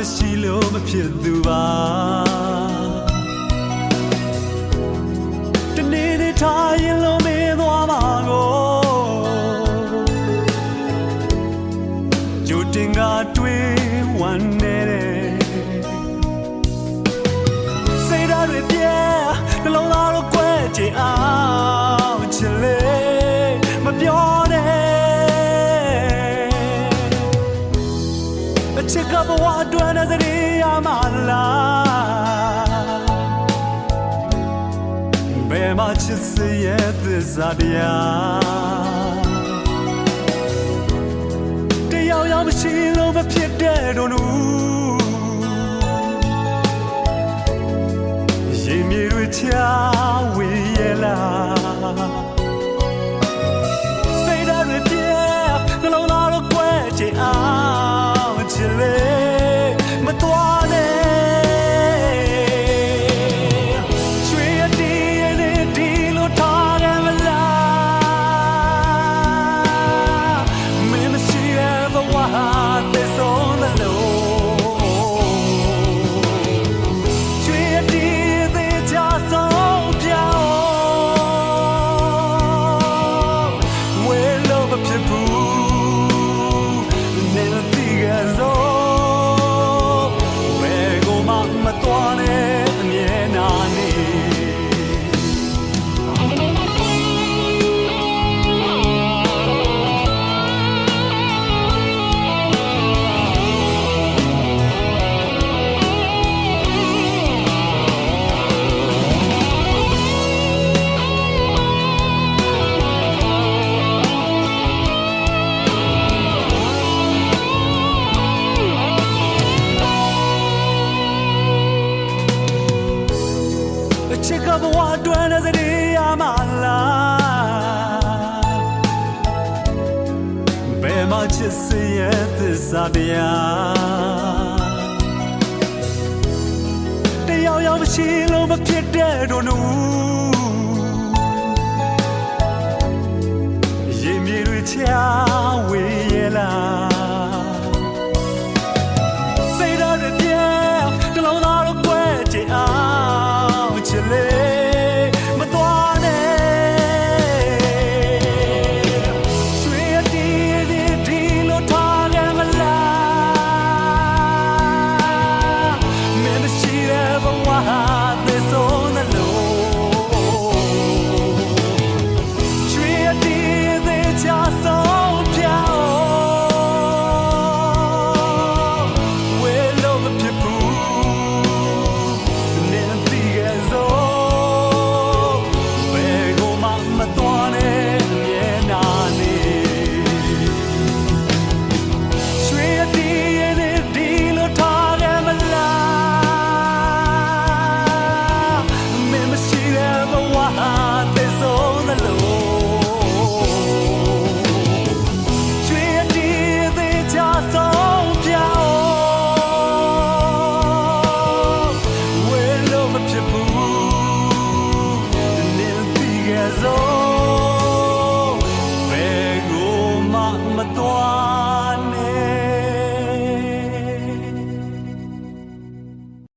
မရှိလို့မဖြစ်သူပါတနေ့နေ့ထားရင်လုံးမေးသွားမှာကိုကြိုတင်ကတွေးဝမ်းနေတဲ့စိတ်ဓာတ်တွေပြဲနှလုံးသားတို့ကွဲချင်အောင်ချစ်လေမပြောနဲ့ချစ်ကဘဝအတွင်းနဲ့စရိယာမလားဘယ်မှာချစ်စရဲ့သစ္စာတရားတယောက်ယောက်မရှိလို့မဖြစ်တဲ့တို့နူရင်မြေတွေချဝေးရဲ့လားစိတ်ဓာတ်တွေပြဲနှလုံးသားတို့ကွဲချင်အောင်ချစ်လေမတော်နဲ့ရွှေရတီးရည်ဒီလိုထားရမလားမင်းမရှိတဲ့ဘဝသက်ဆုံးလို့ရွှေရတီးသေးချဆုံးပြောင်းဝဲလို့မဖြစ်ဘူးနေလို့ဒီကစားတော်နဲ့အမြဲနာနေချစ်ကဘဝအတွင်းနဲ့စရိယာမလားဘယ်မှာချစ်စရဲ့သစ္စာတရားတယောက်ယောက်မရှိလို့မဖြစ်တဲ့တို့နူ